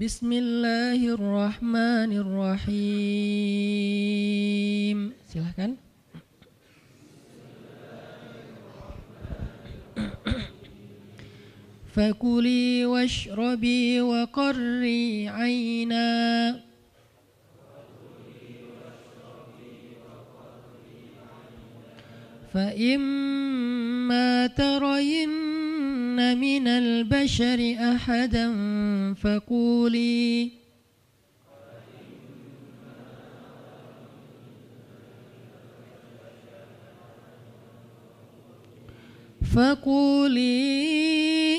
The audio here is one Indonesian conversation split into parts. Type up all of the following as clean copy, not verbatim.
Bismillahirrahmanirrahim. Silahkan. Fakuli washrabi wa qarri aina fa imma tarayinna minal bashari ahadan fakuli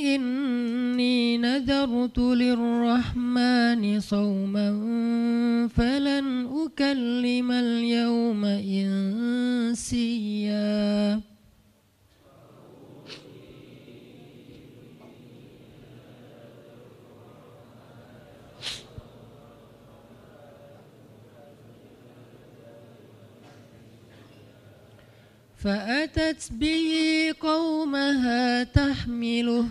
inni nadartu lirrahmani sawman falan ukallimal yawma insiya. فأتت به قومها تحمله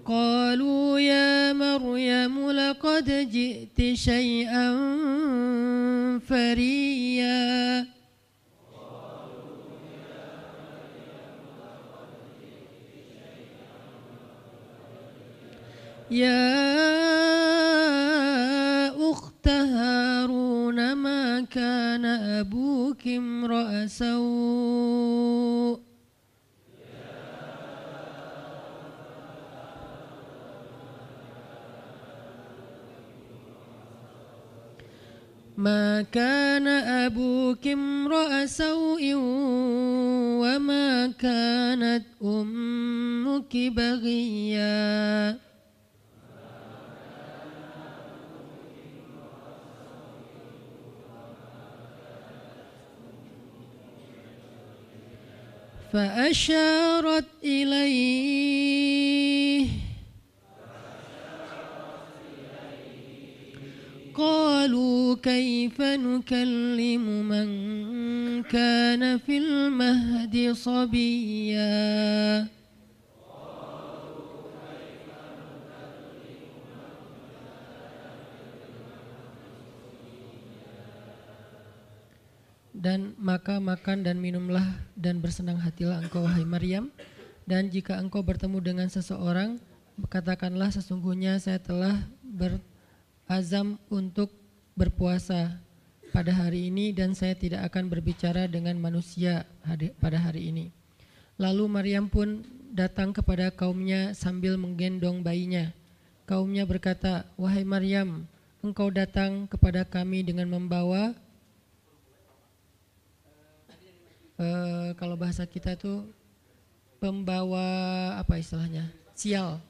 قالوا يا مريم لقد جئت شيئا فريا يا أخت هارون ما كان أبوك امرأ سوء ما كان أبوك امرأ سوء وما كانت أمك بغيا فأشارت إليه قالوا كيف نكلم من كان في المهد صبيا Dan maka makan dan minumlah dan bersenang hatilah engkau wahai Maryam. Dan jika engkau bertemu dengan seseorang, katakanlah sesungguhnya saya telah berazam untuk berpuasa pada hari ini dan saya tidak akan berbicara dengan manusia pada hari ini. Lalu Maryam pun datang kepada kaumnya sambil menggendong bayinya. Kaumnya berkata, wahai Maryam, engkau datang kepada kami dengan membawa kalau bahasa kita tuh pembawa apa istilahnya? Sial.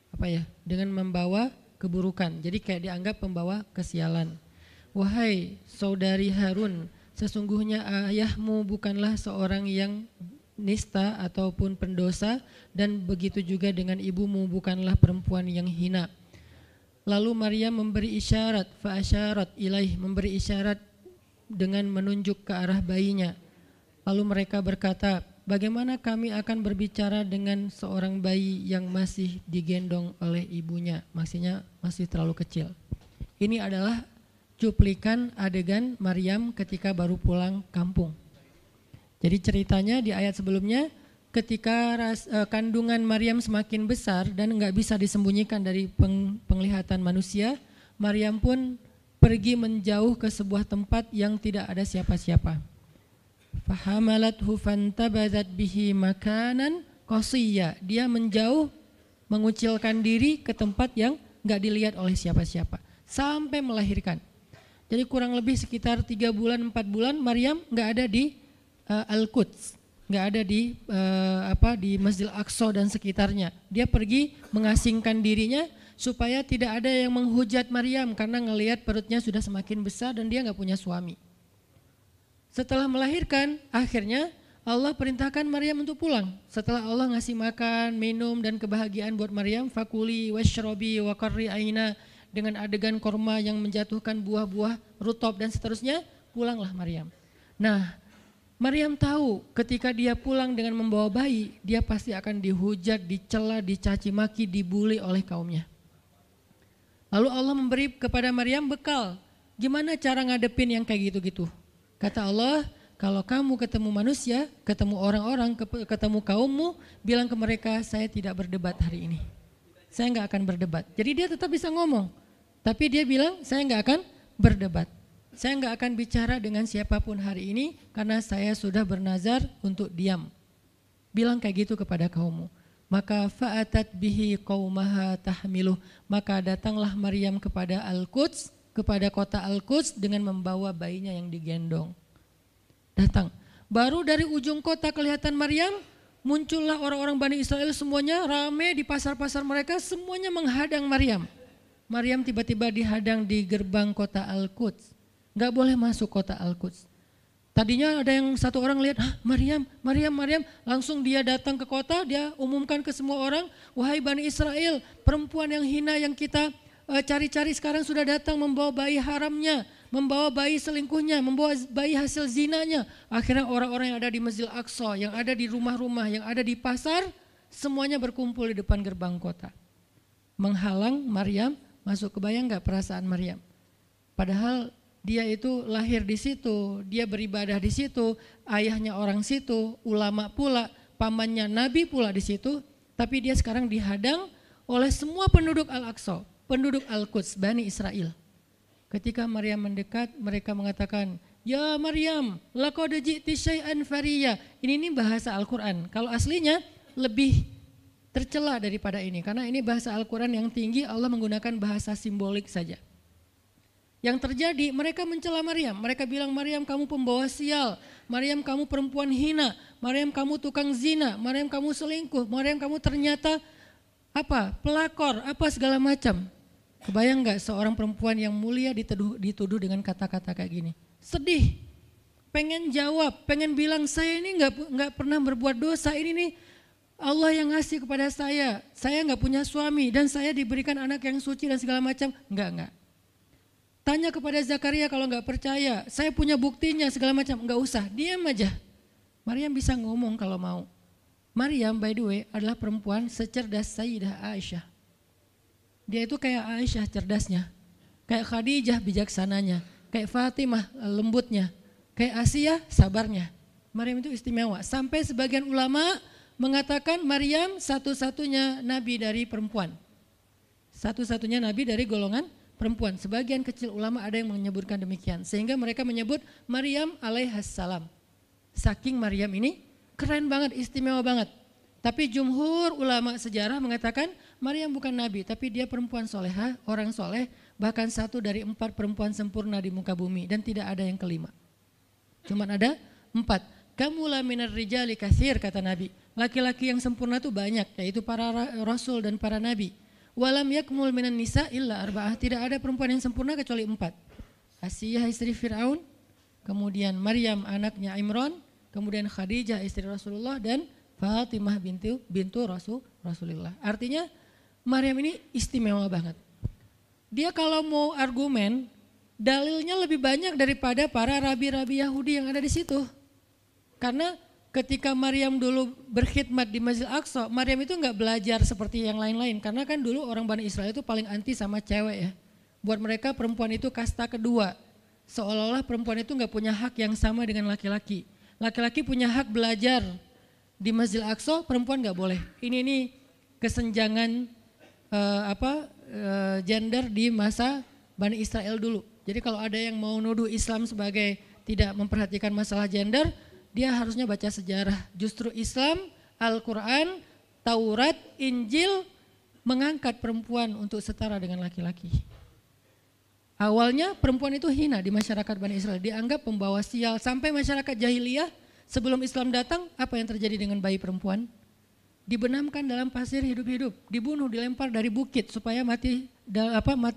Apa ya? Dengan membawa keburukan. Jadi kayak dianggap pembawa kesialan. Wahai saudari Harun, sesungguhnya ayahmu bukanlah seorang yang nista ataupun pendosa dan begitu juga dengan ibumu bukanlah perempuan yang hina. Lalu Maryam memberi isyarat, fa asyarat ilaih, memberi isyarat dengan menunjuk ke arah bayinya. Lalu mereka berkata, bagaimana kami akan berbicara dengan seorang bayi yang masih digendong oleh ibunya, maksudnya masih terlalu kecil. Ini adalah cuplikan adegan Maryam ketika baru pulang kampung. Jadi ceritanya di ayat sebelumnya, ketika kandungan Maryam semakin besar dan enggak bisa disembunyikan dari penglihatan manusia, Maryam pun pergi menjauh ke sebuah tempat yang tidak ada siapa-siapa. Fahamalathu fantabadat bihi makanan qasiyya. Dia menjauh, mengucilkan diri ke tempat yang enggak dilihat oleh siapa-siapa sampai melahirkan. Jadi kurang lebih sekitar 3 bulan 4 bulan Maryam enggak ada di Al-Quds, enggak ada di di Masjidil Aqsa dan sekitarnya. Dia pergi mengasingkan dirinya supaya tidak ada yang menghujat Maryam karena ngelihat perutnya sudah semakin besar dan dia enggak punya suami. Setelah melahirkan, akhirnya Allah perintahkan Maryam untuk pulang. Setelah Allah ngasih makan, minum dan kebahagiaan buat Maryam, fakuli washrobi wa qarri aina, dengan adegan korma yang menjatuhkan buah-buah rutop dan seterusnya, pulanglah Maryam. Nah, Maryam tahu ketika dia pulang dengan membawa bayi, dia pasti akan dihujat, dicela, dicaci maki, dibully oleh kaumnya. Lalu Allah memberi kepada Maryam bekal. Gimana cara ngadepin yang kayak gitu-gitu? Kata Allah, kalau kamu ketemu manusia, ketemu orang-orang, ketemu kaummu, bilang ke mereka, saya tidak berdebat hari ini. Saya nggak akan berdebat. Jadi dia tetap bisa ngomong. Tapi dia bilang, saya nggak akan berdebat. Saya nggak akan bicara dengan siapapun hari ini karena saya sudah bernazar untuk diam. Bilang kayak gitu kepada kaummu. Maka fa'atat bihi qaumaha tahmiluh. Maka datanglah Maryam kepada Al-Quds, kepada kota Al-Quds dengan membawa bayinya yang digendong. Datang. Baru dari ujung kota kelihatan Maryam, muncullah orang-orang Bani Israel semuanya rame di pasar-pasar mereka, semuanya menghadang Maryam. Maryam tiba-tiba dihadang di gerbang kota Al-Quds. Gak boleh masuk kota Al-Quds. Tadinya ada yang satu orang lihat, Maryam, langsung dia datang ke kota, dia umumkan ke semua orang, wahai Bani Israel, perempuan yang hina yang kita cari-cari sekarang sudah datang membawa bayi haramnya, membawa bayi selingkuhnya, membawa bayi hasil zinanya. Akhirnya orang-orang yang ada di Masjid Al-Aqsa, yang ada di rumah-rumah, yang ada di pasar, semuanya berkumpul di depan gerbang kota. Menghalang Maryam masuk. Kebayang gak perasaan Maryam? Padahal dia itu lahir di situ, dia beribadah di situ, ayahnya orang situ, ulama pula, pamannya nabi pula di situ, tapi dia sekarang dihadang oleh semua penduduk Al-Aqsa, penduduk Al-Quds, Bani Israel. Ketika Maryam mendekat, mereka mengatakan, "Ya Maryam, laqad ji'ti syai'an fariya." Ini bahasa Al-Quran. Kalau aslinya lebih tercela daripada ini, karena ini bahasa Al-Quran yang tinggi, Allah menggunakan bahasa simbolik saja. Yang terjadi, mereka mencela Maryam. Mereka bilang, Maryam kamu pembawa sial, Maryam kamu perempuan hina, Maryam kamu tukang zina, Maryam kamu selingkuh, Maryam kamu ternyata pelakor, segala macam. Kebayang gak seorang perempuan yang mulia dituduh dengan kata-kata kayak gini? Sedih, pengen jawab, pengen bilang saya ini gak pernah berbuat dosa, ini nih Allah yang ngasih kepada saya gak punya suami dan saya diberikan anak yang suci dan segala macam. Enggak. Tanya kepada Zakaria kalau nggak percaya, saya punya buktinya segala macam, nggak usah, diam aja. Maryam bisa ngomong kalau mau. Maryam by the way adalah perempuan secerdas Sayyidah Aisyah. Dia itu kayak Aisyah cerdasnya, kayak Khadijah bijaksananya, kayak Fatimah lembutnya, kayak Asia sabarnya. Maryam itu istimewa. Sampai sebagian ulama mengatakan Maryam satu-satunya nabi dari perempuan. Satu-satunya nabi dari golongan perempuan. Sebagian kecil ulama ada yang menyebutkan demikian. Sehingga mereka menyebut Maryam alaihassalam. Saking Maryam ini keren banget, istimewa banget. Tapi jumhur ulama sejarah mengatakan Maryam bukan nabi, tapi dia perempuan solehah, orang soleh, bahkan satu dari 4 perempuan sempurna di muka bumi dan tidak ada yang kelima. Cuman ada 4. Kamula minar rijali katsir, kata Nabi. Laki-laki yang sempurna itu banyak, yaitu para rasul dan para nabi. Walam yakmul minan nisa illa arba'ah. Tidak ada perempuan yang sempurna kecuali 4. Asiyah istri Fir'aun, kemudian Maryam anaknya Imran, kemudian Khadijah istri Rasulullah dan Fatimah bintu Rasulullah. Artinya Maryam ini istimewa banget. Dia kalau mau argumen, dalilnya lebih banyak daripada para rabi-rabi Yahudi yang ada di situ. Karena ketika Maryam dulu berkhidmat di Masjid Al-Aqsa, Maryam itu enggak belajar seperti yang lain-lain. Karena kan dulu orang Bani Israel itu paling anti sama cewek ya. Buat mereka perempuan itu kasta kedua. Seolah-olah perempuan itu enggak punya hak yang sama dengan laki-laki. Laki-laki punya hak belajar di Masjid Al-Aqsa, perempuan enggak boleh. Ini kesenjangan gender di masa Bani Israel dulu. Jadi kalau ada yang mau nuduh Islam sebagai tidak memperhatikan masalah gender, dia harusnya baca sejarah. Justru Islam, Al-Quran, Taurat, Injil mengangkat perempuan untuk setara dengan laki-laki. Awalnya perempuan itu hina di masyarakat Bani Israel, dianggap pembawa sial. Sampai masyarakat jahiliyah sebelum Islam datang, apa yang terjadi dengan bayi perempuan? Dibenamkan dalam pasir hidup-hidup, dibunuh, dilempar dari bukit supaya mati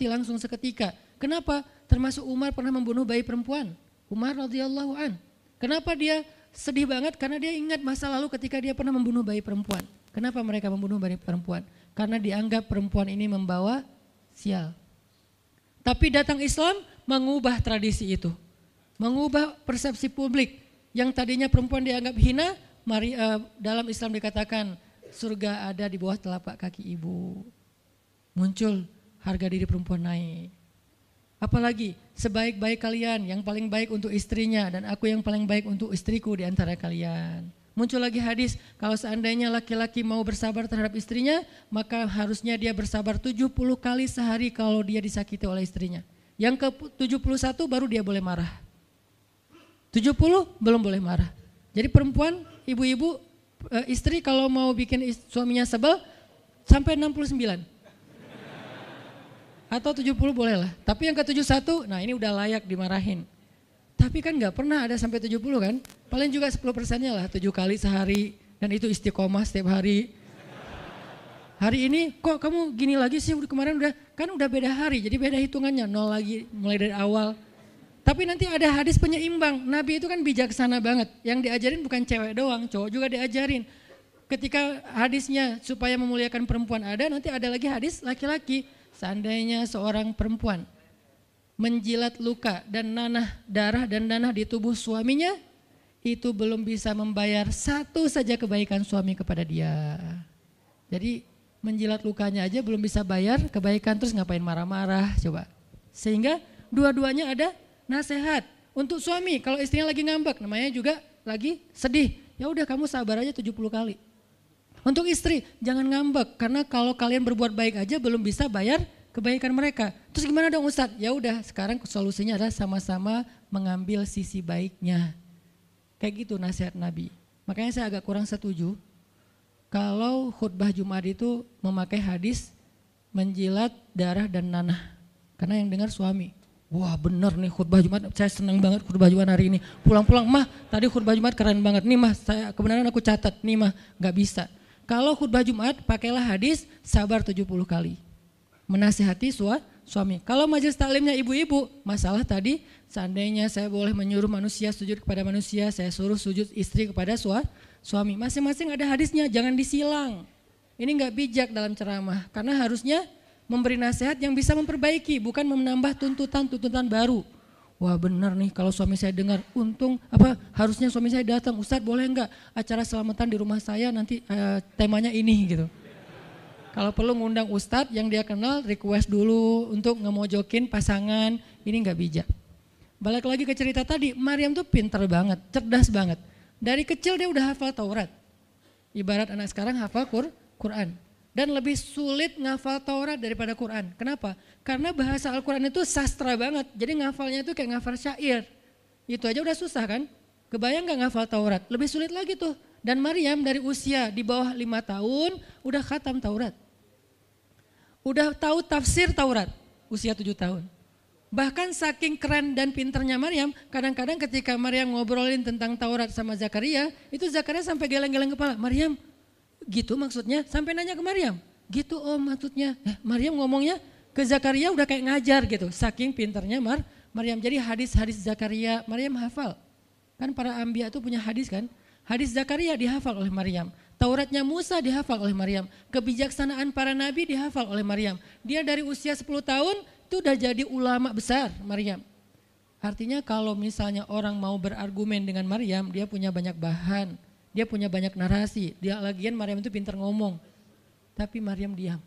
langsung seketika. Kenapa? Termasuk Umar pernah membunuh bayi perempuan. Umar radhiyallahu an. Kenapa dia sedih banget? Karena dia ingat masa lalu ketika dia pernah membunuh bayi perempuan. Kenapa mereka membunuh bayi perempuan? Karena dianggap perempuan ini membawa sial. Tapi datang Islam mengubah tradisi itu. Mengubah persepsi publik. Yang tadinya perempuan dianggap hina, dalam Islam dikatakan surga ada di bawah telapak kaki ibu. Muncul harga diri perempuan naik. Apalagi sebaik-baik kalian yang paling baik untuk istrinya dan aku yang paling baik untuk istriku di antara kalian. Muncul lagi hadis, kalau seandainya laki-laki mau bersabar terhadap istrinya, maka harusnya dia bersabar 70 kali sehari kalau dia disakiti oleh istrinya. Yang ke-71 baru dia boleh marah. 70 belum boleh marah. Jadi perempuan, ibu-ibu, istri kalau mau bikin suaminya sebel sampai 69. Atau 70 boleh lah. Tapi yang ke-71, nah ini udah layak dimarahin. Tapi kan gak pernah ada sampai 70 kan. Paling juga 10%-nya lah, 7 kali sehari. Dan itu istiqomah setiap hari. Hari ini kok kamu gini lagi sih, kemarin udah beda hari. Jadi beda hitungannya, 0 lagi mulai dari awal. Tapi nanti ada hadis penyeimbang. Nabi itu kan bijaksana banget. Yang diajarin bukan cewek doang, cowok juga diajarin. Ketika hadisnya supaya memuliakan perempuan ada, nanti ada lagi hadis laki-laki. Seandainya seorang perempuan menjilat luka dan darah dan nanah di tubuh suaminya, itu belum bisa membayar satu saja kebaikan suami kepada dia. Jadi menjilat lukanya aja belum bisa bayar kebaikan, terus ngapain marah-marah coba. Sehingga dua-duanya ada nasihat untuk suami. Kalau istrinya lagi ngambek, namanya juga lagi sedih, ya udah kamu sabar aja 70 kali. Untuk istri jangan ngambek, karena kalau kalian berbuat baik aja belum bisa bayar kebaikan mereka. Terus gimana dong Ustadz? Ya udah, sekarang solusinya adalah sama-sama mengambil sisi baiknya. Kayak gitu nasihat Nabi. Makanya saya agak kurang setuju kalau khutbah Jumat itu memakai hadis menjilat darah dan nanah. Karena yang dengar suami. Wah bener nih khutbah Jumat, saya senang banget khutbah Jumat hari ini. Pulang-pulang, mah tadi khutbah Jumat keren banget. Nih mah, kebenaran aku catat, nih mah gak bisa. Kalau khutbah Jumat pakailah hadis sabar 70 kali. Menasihati suami. Kalau majelis taklimnya ibu-ibu, masalah tadi seandainya saya boleh menyuruh manusia sujud kepada manusia, saya suruh sujud istri kepada suami. Masing-masing ada hadisnya, jangan disilang. Ini gak bijak dalam ceramah, karena harusnya memberi nasihat yang bisa memperbaiki, bukan menambah tuntutan baru. Wah benar nih kalau suami saya dengar, harusnya suami saya datang, Ustadz boleh enggak acara selamatan di rumah saya nanti temanya ini gitu. Kalau perlu ngundang Ustadz yang dia kenal, request dulu untuk ngemojokin pasangan, ini enggak bijak. Balik lagi ke cerita tadi, Maryam tuh pintar banget, cerdas banget. Dari kecil dia udah hafal Taurat. Ibarat anak sekarang hafal Quran. Dan lebih sulit ngafal Taurat daripada Quran. Kenapa? Karena bahasa Al-Quran itu sastra banget. Jadi ngafalnya itu kayak ngafal syair. Itu aja udah susah kan? Kebayang gak ngafal Taurat? Lebih sulit lagi tuh. Dan Maryam dari usia di bawah 5 tahun udah khatam Taurat. Udah tahu tafsir Taurat usia 7 tahun. Bahkan saking keren dan pinternya Maryam, kadang-kadang ketika Maryam ngobrolin tentang Taurat sama Zakaria, itu Zakaria sampai geleng-geleng kepala. Maryam, gitu maksudnya? Sampai nanya ke Maryam, gitu om maksudnya. Maryam ngomongnya ke Zakaria udah kayak ngajar gitu, saking pinternya Maryam. Jadi hadis-hadis Zakaria Maryam hafal. Kan para anbiya itu punya hadis kan. Hadis Zakaria dihafal oleh Maryam. Tauratnya Musa dihafal oleh Maryam. Kebijaksanaan para nabi dihafal oleh Maryam. Dia dari usia 10 tahun itu udah jadi ulama besar Maryam. Artinya kalau misalnya orang mau berargumen dengan Maryam, dia punya banyak bahan. Dia punya banyak narasi. Dia lagian Maryam itu pintar ngomong. Tapi Maryam diam.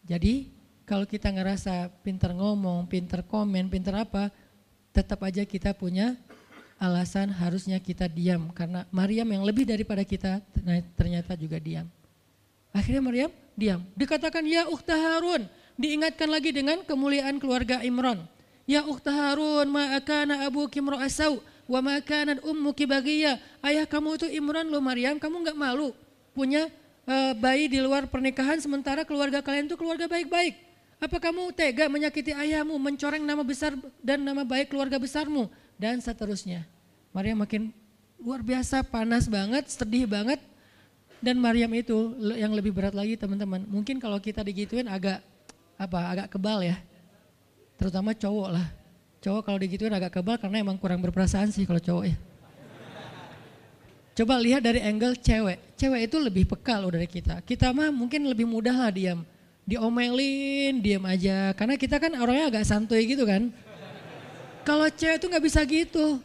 Jadi kalau kita ngerasa pintar ngomong, pintar komen, pintar apa, tetap aja kita punya alasan harusnya kita diam. Karena Maryam yang lebih daripada kita ternyata juga diam. Akhirnya Maryam diam. Dikatakan ya ukhta Harun. Diingatkan lagi dengan kemuliaan keluarga Imran. Ya ukhta Harun ma akana abuki imra'asau wa ma kanat ummuki baghiya. Ayah kamu itu Imran loh Maryam, kamu enggak malu punya bayi di luar pernikahan sementara keluarga kalian itu keluarga baik-baik. Apa kamu tega menyakiti ayahmu, mencoreng nama besar dan nama baik keluarga besarmu dan seterusnya. Maryam makin luar biasa, panas banget, sedih banget. Dan Maryam itu yang lebih berat lagi teman-teman. Mungkin kalau kita digituin agak kebal ya. Terutama cowok lah. Cowok kalau digituin agak kebal karena emang kurang berperasaan sih kalau cowok ya. Coba lihat dari angle cewek. Cewek itu lebih peka loh dari kita. Kita mah mungkin lebih mudah lah diam. Diomelin, diam aja. Karena kita kan orangnya agak santuy gitu kan. Kalau cewek itu gak bisa gitu.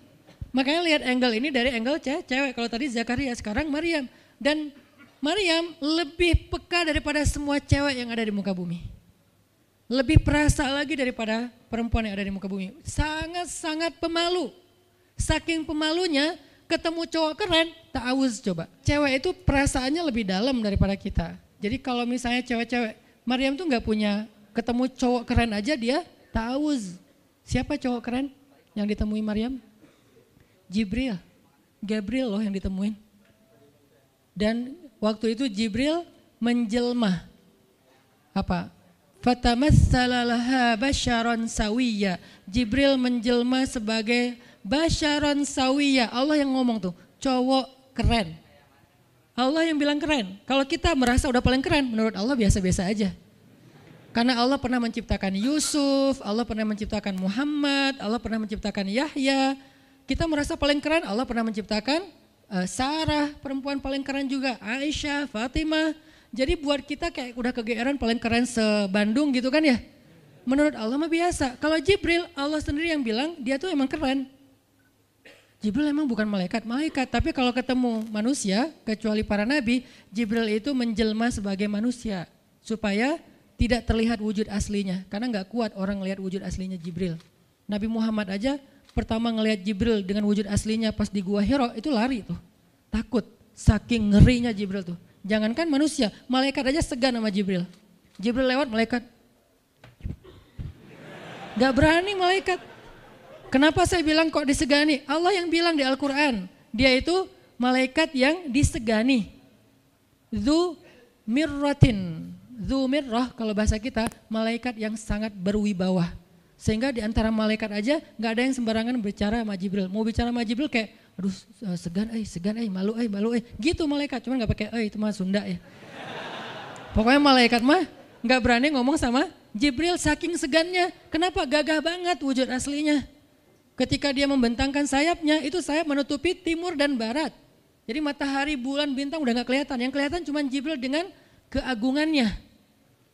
Makanya lihat angle ini dari angle cewek. Kalau tadi Zakaria, sekarang Maryam. Dan Maryam lebih peka daripada semua cewek yang ada di muka bumi. Lebih perasa lagi daripada perempuan yang ada di muka bumi. Sangat-sangat pemalu. Saking pemalunya ketemu cowok keren, ta'awuz coba. Cewek itu perasaannya lebih dalam daripada kita. Jadi kalau misalnya cewek-cewek, Maryam tuh gak punya, ketemu cowok keren aja dia ta'awuz. Siapa cowok keren yang ditemui Maryam? Gabriel loh yang ditemuin. Dan waktu itu Jibril menjelma. Apa? Fatamassala laha basyaran sawiyya. Jibril menjelma sebagai basyaran sawiyya. Allah yang ngomong tuh, cowok keren. Allah yang bilang keren. Kalau kita merasa udah paling keren, menurut Allah biasa-biasa aja. Karena Allah pernah menciptakan Yusuf, Allah pernah menciptakan Muhammad, Allah pernah menciptakan Yahya. Kita merasa paling keren, Allah pernah menciptakan Sarah, perempuan paling keren juga, Aisyah, Fatimah. Jadi buat kita kayak udah kegeeran paling keren se-Bandung gitu kan ya. Menurut Allah mah biasa. Kalau Jibril, Allah sendiri yang bilang dia tuh emang keren. Jibril emang bukan malaikat, tapi kalau ketemu manusia, kecuali para nabi, Jibril itu menjelma sebagai manusia. Supaya tidak terlihat wujud aslinya, karena gak kuat orang lihat wujud aslinya Jibril. Nabi Muhammad aja pertama ngelihat Jibril dengan wujud aslinya pas di Gua Hiro itu lari tuh, takut, saking ngerinya Jibril tuh. Jangankan manusia, malaikat aja segan sama Jibril. Jibril lewat malaikat, gak berani malaikat. Kenapa saya bilang kok disegani? Allah yang bilang di Al-Quran, dia itu malaikat yang disegani. Dzu mirrah kalau bahasa kita, malaikat yang sangat berwibawa. Sehingga di antara malaikat aja gak ada yang sembarangan bicara sama Jibril. Mau bicara sama Jibril kayak, aduh segan, malu. Gitu malaikat, cuman gak pakai itu mah Sunda ya. Pokoknya malaikat mah gak berani ngomong sama Jibril saking segannya. Kenapa? Gagah banget wujud aslinya. Ketika dia membentangkan sayapnya, itu sayap menutupi timur dan barat. Jadi matahari, bulan, bintang udah gak kelihatan. Yang kelihatan cuma Jibril dengan keagungannya.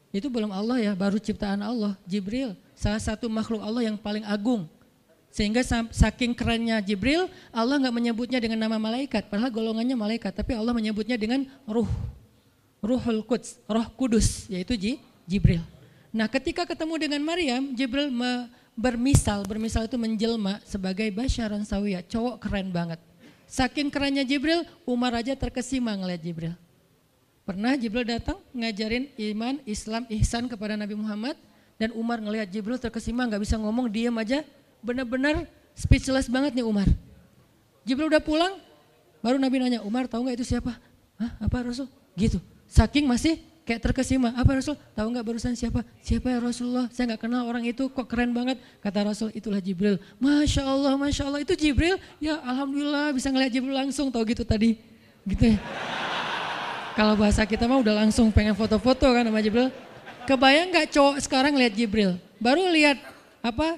Itu belum Allah ya, baru ciptaan Allah, Jibril. Salah satu makhluk Allah yang paling agung. Sehingga saking kerennya Jibril, Allah gak menyebutnya dengan nama malaikat. Padahal golongannya malaikat, tapi Allah menyebutnya dengan Ruhul Quds, Roh Kudus, yaitu Jibril. Nah ketika ketemu dengan Maryam, Jibril bermisal itu menjelma sebagai basyaran sawiyah, cowok keren banget. Saking kerennya Jibril, Umar aja terkesima ngeliat Jibril. Pernah Jibril datang ngajarin iman, Islam, ihsan kepada Nabi Muhammad. Dan Umar ngelihat Jibril terkesima, gak bisa ngomong, diam aja. Benar-benar speechless banget nih Umar. Jibril udah pulang, baru Nabi nanya, Umar tahu gak itu siapa? Hah, apa Rasul? Gitu. Saking masih kayak terkesima, apa Rasul? Tahu gak barusan siapa? Siapa ya Rasulullah? Saya gak kenal orang itu, kok keren banget. Kata Rasul, itulah Jibril. Masya Allah, itu Jibril? Ya Alhamdulillah bisa ngelihat Jibril langsung, tahu gitu tadi. Gitu ya. Kalau bahasa kita mah udah langsung pengen foto-foto kan sama Jibril. Kebayang gak cowok sekarang lihat Jibril? Baru lihat apa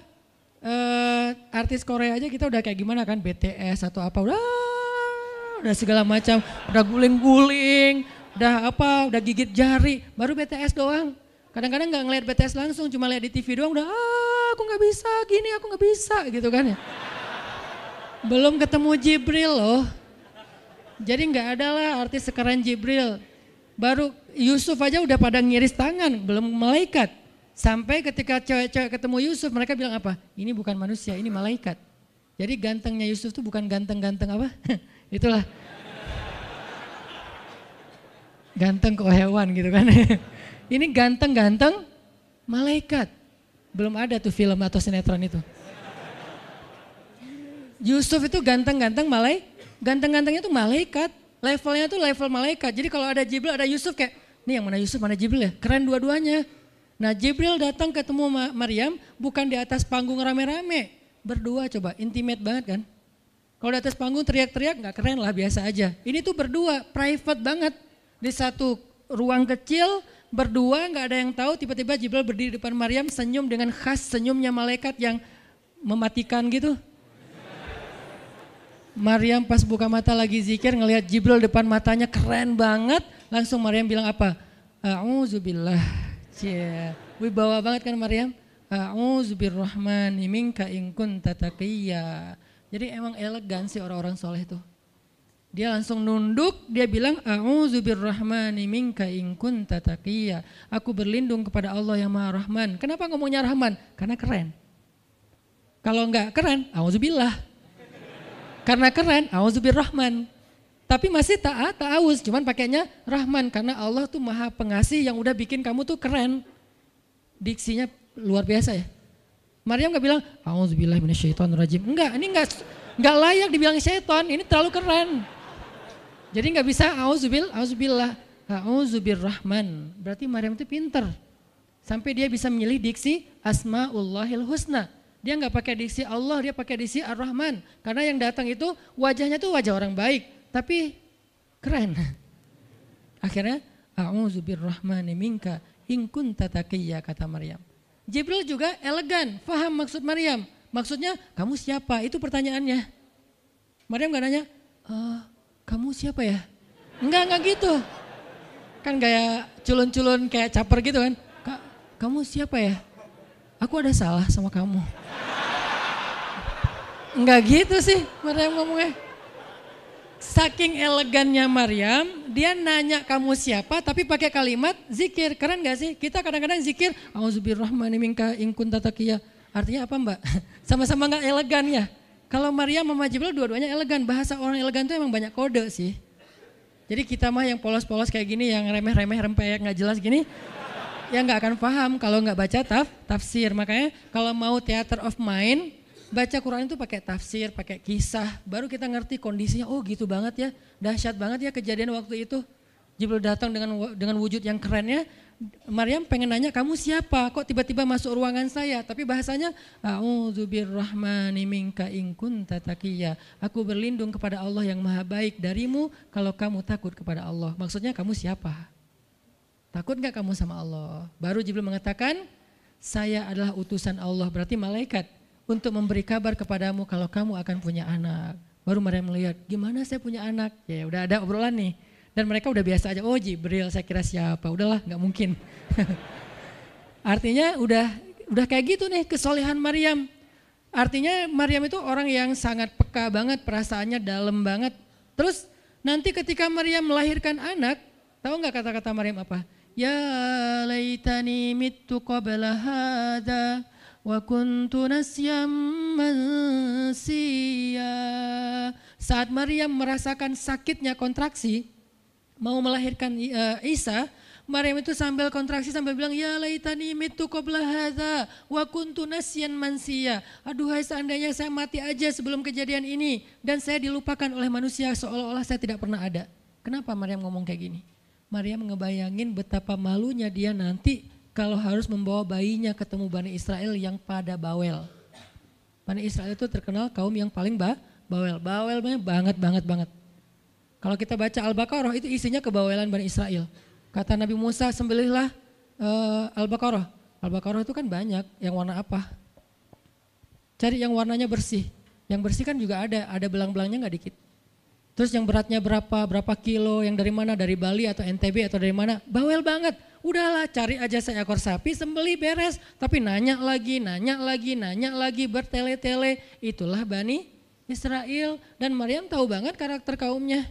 artis Korea aja kita udah kayak gimana kan, BTS atau apa, udah segala macam, udah guling-guling, udah gigit jari, baru BTS doang. Kadang-kadang gak ngeliat BTS langsung, cuma lihat di TV doang udah aku gak bisa gini, aku gak bisa gitu kan ya. Belum ketemu Jibril loh. Jadi gak ada lah artis sekarang Jibril. Baru Yusuf aja udah pada ngiris tangan, belum malaikat. Sampai ketika cewek-cewek ketemu Yusuf, mereka bilang apa? Ini bukan manusia, ini malaikat. Jadi gantengnya Yusuf tuh bukan ganteng-ganteng apa? Itulah. Ganteng kok hewan gitu kan. Ini ganteng-ganteng malaikat. Belum ada tuh film atau sinetron itu. Yusuf itu ganteng-ganteng ganteng-gantengnya tuh malaikat. Levelnya tuh level malaikat. Jadi kalau ada Jibril, ada Yusuf kayak, nih yang mana Yusuf, mana Jibril ya? Keren dua-duanya. Nah Jibril datang ketemu Maryam bukan di atas panggung rame-rame. Berdua coba, intimate banget kan. Kalau di atas panggung teriak-teriak gak keren lah, biasa aja. Ini tuh berdua, private banget. Di satu ruang kecil, berdua gak ada yang tahu, tiba-tiba Jibril berdiri di depan Maryam, senyum dengan khas senyumnya malaikat yang mematikan gitu. Maryam pas buka mata lagi zikir ngelihat Jibril depan matanya keren banget. Langsung Maryam bilang apa? A'udzubillah. Wibawa banget kan Maryam. A'udzubirrahmani minka in kunta taqiyya. Jadi emang elegan sih orang-orang soleh itu. Dia langsung nunduk, dia bilang, A'udzu birrahmani minka in kunta taqiyya. Aku berlindung kepada Allah yang Maha Rahman. Kenapa ngomongnya Rahman? Karena keren. Kalau enggak keren, a'udzubillah. Karena keren, a'udzu birrahman. Tapi masih ta'awuz, cuman pakainya Rahman. Karena Allah tuh Maha Pengasih yang udah bikin kamu tuh keren. Diksinya luar biasa ya. Maryam enggak bilang, a'udzubillahi minasyaitonirrajim. Enggak, ini enggak layak dibilang syaitan, ini terlalu keren. Jadi nggak bisa auzubillah, auzubirrahman. Berarti Maryam itu pinter. Sampai dia bisa memilih diksi Asmaullahil Husna. Dia nggak pakai diksi Allah, dia pakai diksi Ar-Rahman. Karena yang datang itu wajahnya tuh wajah orang baik, tapi keren. Akhirnya auzubirrahmani minka in kunta taqiyya, kata Maryam. Jibril juga elegan, faham maksud Maryam. Maksudnya kamu siapa? Itu pertanyaannya. Maryam nggak nanya, kamu siapa ya? Enggak gitu. Kan kayak culun-culun kayak caper gitu kan. Kak, kamu siapa ya? Aku ada salah sama kamu. Enggak gitu sih Maryam ngomongnya. Saking elegannya Maryam, dia nanya kamu siapa tapi pakai kalimat zikir. Keren gak sih? Kita kadang-kadang zikir, A'udzubirrahmani minka in kunta taqiyya. Artinya apa Mbak? Sama-sama gak elegan ya. Kalau Maryam sama Jibril dua-duanya elegan. Bahasa orang elegan itu emang banyak kode sih. Jadi kita mah yang polos-polos kayak gini, yang remeh-remeh rempeyek gak jelas gini, ya gak akan paham kalau gak baca tafsir. Makanya kalau mau theater of mind, baca Quran itu pakai tafsir, pakai kisah. Baru kita ngerti kondisinya, oh gitu banget ya, dahsyat banget ya kejadian waktu itu. Jibril datang dengan wujud yang kerennya. Maryam pengen nanya, kamu siapa? Kok tiba-tiba masuk ruangan saya? Tapi bahasanya, a'udzubirrahmani minka in kunta taqiyya. Aku berlindung kepada Allah yang Maha Baik darimu kalau kamu takut kepada Allah. Maksudnya kamu siapa? Takut gak kamu sama Allah? Baru Jibril mengatakan, saya adalah utusan Allah, berarti malaikat, untuk memberi kabar kepadamu kalau kamu akan punya anak. Baru Maryam melihat, gimana saya punya anak? Ya udah ada obrolan nih. Dan mereka udah biasa aja, oh Jibril saya kira siapa, udahlah gak mungkin. Artinya udah kayak gitu nih kesolehan Maryam. Artinya Maryam itu orang yang sangat peka banget, perasaannya dalam banget. Terus nanti ketika Maryam melahirkan anak, tahu gak kata-kata Maryam apa? Ya laitani mittu qabla hadha wa kuntu nasyam mansiya. Saat Maryam merasakan sakitnya kontraksi, mau melahirkan Isa, Maryam itu sambil kontraksi sambil bilang, ya laitani mittu qabla hadza wa kuntu nasyan mansiya. Aduhai seandainya saya mati aja sebelum kejadian ini dan saya dilupakan oleh manusia seolah-olah saya tidak pernah ada. Kenapa Maryam ngomong kayak gini? Maryam ngebayangin betapa malunya dia nanti kalau harus membawa bayinya ketemu Bani Israel yang pada bawel. Bani Israel itu terkenal kaum yang paling bawel. Bawelnya banget. Kalau kita baca Al-Baqarah itu isinya kebawelan Bani Israel. Kata Nabi Musa, sembelihlah Al-Baqarah. Al-Baqarah itu kan banyak, yang warna apa? Cari yang warnanya bersih. Yang bersih kan juga ada belang-belangnya gak dikit. Terus yang beratnya berapa kilo, yang dari mana, dari Bali atau NTB atau dari mana, bawel banget. Udahlah cari aja seekor sapi, sembelih beres. Tapi nanya lagi, bertele-tele. Itulah Bani Israel. Dan Maryam tahu banget karakter kaumnya.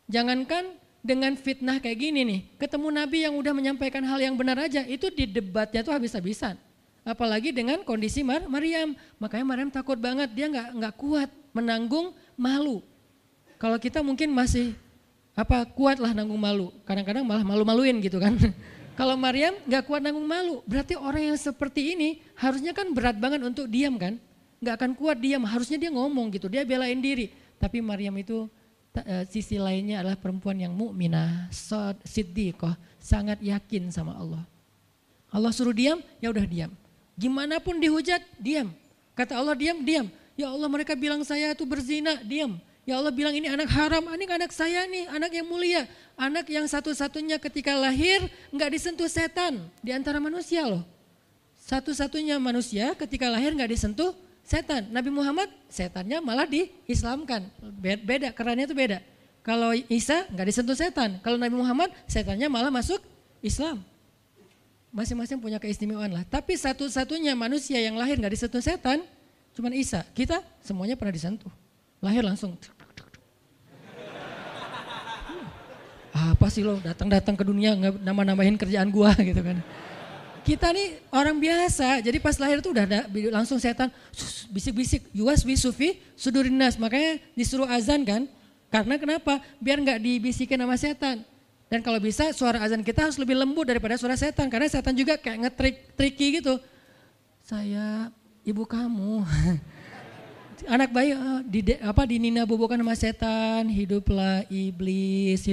Jangankan dengan fitnah kayak gini nih, ketemu Nabi yang udah menyampaikan hal yang benar aja, itu di debatnya tuh habis-habisan. Apalagi dengan kondisi Maryam. Makanya Maryam takut banget, dia nggak kuat menanggung malu. Kalau kita mungkin masih kuat lah nanggung malu, kadang-kadang malah malu-maluin gitu kan. Kalau Maryam nggak kuat nanggung malu, berarti orang yang seperti ini harusnya kan berat banget untuk diam kan. Nggak akan kuat diam, harusnya dia ngomong gitu, dia belain diri. Tapi Maryam itu sisi lainnya adalah perempuan yang mukminah, siddiqah, sangat yakin sama Allah. Allah suruh diam, ya udah diam. Gimana pun dihujat, diam. Kata Allah diam. Ya Allah mereka bilang saya itu berzina, diam. Ya Allah bilang ini anak haram, ini anak saya nih, anak yang mulia. Anak yang satu-satunya ketika lahir nggak disentuh setan di antara manusia loh. Satu-satunya manusia ketika lahir nggak disentuh setan. Nabi Muhammad setannya malah diislamkan. Beda, kerannya itu beda. Kalau Isa nggak disentuh setan. Kalau Nabi Muhammad setannya malah masuk Islam. Masing-masing punya keistimewaan lah. Tapi satu-satunya manusia yang lahir nggak disentuh setan, Cuman Isa, kita semuanya pernah disentuh. Lahir langsung. Apa sih lo datang-datang ke dunia nambah-nambahin kerjaan gua gitu kan. Kita nih orang biasa, jadi pas lahir tuh udah ada langsung setan bisik-bisik, yuwas wisufi sudurinas, makanya disuruh azan kan. Karena kenapa? Biar nggak dibisikin sama setan. Dan kalau bisa suara azan kita harus lebih lembut daripada suara setan, karena setan juga kayak nge-tricky gitu. Saya ibu kamu, anak bayi dinina bobokan sama setan, hiduplah iblis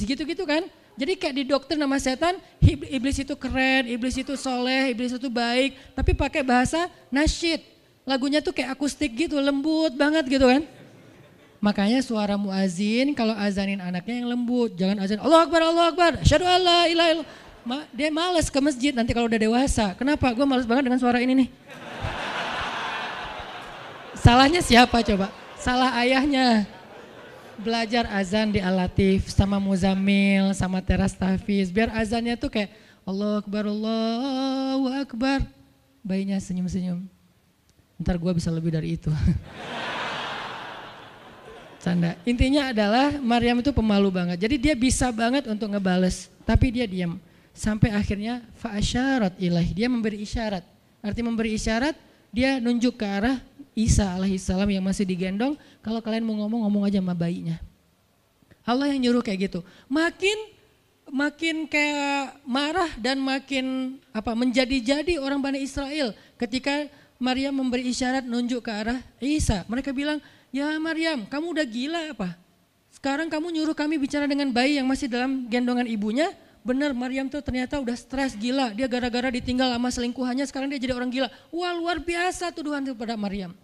gitu-gitu kan. Jadi kayak di dokter nama setan, iblis itu keren, iblis itu soleh, iblis itu baik. Tapi pakai bahasa nasyid. Lagunya tuh kayak akustik gitu, lembut banget gitu kan. Makanya suara muazin kalau azanin anaknya yang lembut. Jangan azan Allah Akbar, asyhadu alla ilaha illallah. Dia malas ke masjid nanti kalau udah dewasa. Kenapa? Gue malas banget dengan suara ini nih. Salahnya siapa coba? Salah ayahnya. Belajar azan di Al-Latif sama Muzammil sama Teras Tahfiz biar azannya tuh kayak Allahu Akbar. Bayinya senyum-senyum. Ntar gue bisa lebih dari itu. Canda. Intinya adalah Maryam itu pemalu banget. Jadi dia bisa banget untuk ngebales, tapi dia diam. Sampai akhirnya fa'asyarat ilaih, dia memberi isyarat. Arti memberi isyarat, dia nunjuk ke arah Isa alaihissalam yang masih digendong, kalau kalian mau ngomong aja sama bayinya. Allah yang nyuruh kayak gitu. Makin kayak marah dan makin menjadi-jadi orang Bani Israel ketika Maryam memberi isyarat nunjuk ke arah Isa. Mereka bilang, "Ya Maryam, kamu udah gila apa? Sekarang kamu nyuruh kami bicara dengan bayi yang masih dalam gendongan ibunya?" Benar, Maryam tuh ternyata udah stres gila. Dia gara-gara ditinggal sama selingkuhannya, sekarang dia jadi orang gila. Wah, luar biasa tuduhan kepada Maryam.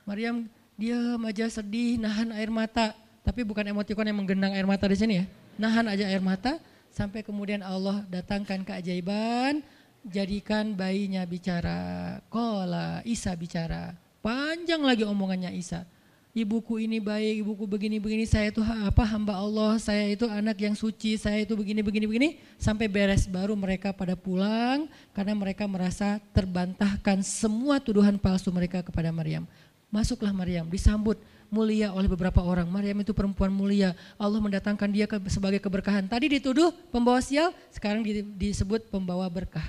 Maryam diam aja sedih, nahan air mata. Tapi bukan emotikon yang menggenang air mata di sini ya. Nahan aja air mata sampai kemudian Allah datangkan keajaiban. Jadikan bayinya bicara. Qala, Isa bicara. Panjang lagi omongannya Isa. Ibuku ini baik, ibuku begini-begini, saya itu hamba Allah, saya itu anak yang suci, saya itu begini-begini. Sampai beres baru mereka pada pulang karena mereka merasa terbantahkan semua tuduhan palsu mereka kepada Maryam. Masuklah Maryam, disambut mulia oleh beberapa orang. Maryam itu perempuan mulia, Allah mendatangkan dia sebagai keberkahan. Tadi dituduh pembawa sial, sekarang disebut pembawa berkah.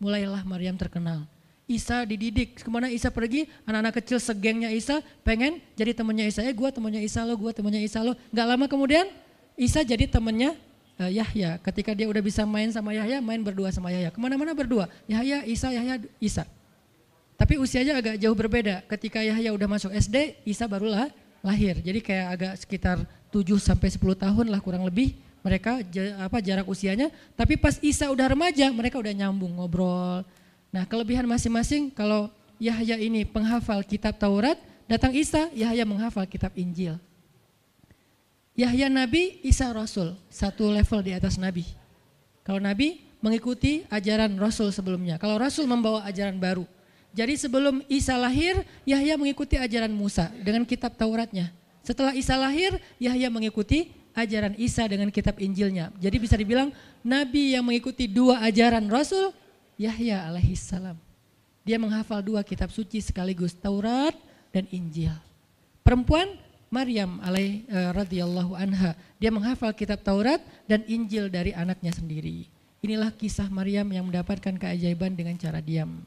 Mulailah Maryam terkenal. Isa dididik, kemana Isa pergi, anak-anak kecil segengnya Isa pengen jadi temannya Isa. Gue temannya Isa lo, gue temannya Isa lo. Gak lama kemudian Isa jadi temannya Yahya. Ketika dia udah bisa main sama Yahya, main berdua sama Yahya. Kemana-mana berdua, Yahya, Isa. Tapi usianya agak jauh berbeda. Ketika Yahya udah masuk SD, Isa barulah lahir. Jadi kayak agak sekitar 7-10 tahun lah kurang lebih mereka jarak usianya. Tapi pas Isa udah remaja, mereka udah nyambung ngobrol. Nah, kelebihan masing-masing, kalau Yahya ini penghafal kitab Taurat, datang Isa, Yahya menghafal kitab Injil. Yahya Nabi, Isa Rasul, satu level di atas Nabi. Kalau Nabi mengikuti ajaran Rasul sebelumnya, kalau Rasul membawa ajaran baru. Jadi sebelum Isa lahir, Yahya mengikuti ajaran Musa dengan kitab Tauratnya. Setelah Isa lahir, Yahya mengikuti ajaran Isa dengan kitab Injilnya. Jadi bisa dibilang Nabi yang mengikuti dua ajaran Rasul, Yahya alaihissalam. Dia menghafal dua kitab suci sekaligus, Taurat dan Injil. Perempuan Maryam radhiyallahu anha, dia menghafal kitab Taurat dan Injil dari anaknya sendiri. Inilah kisah Maryam yang mendapatkan keajaiban dengan cara diam.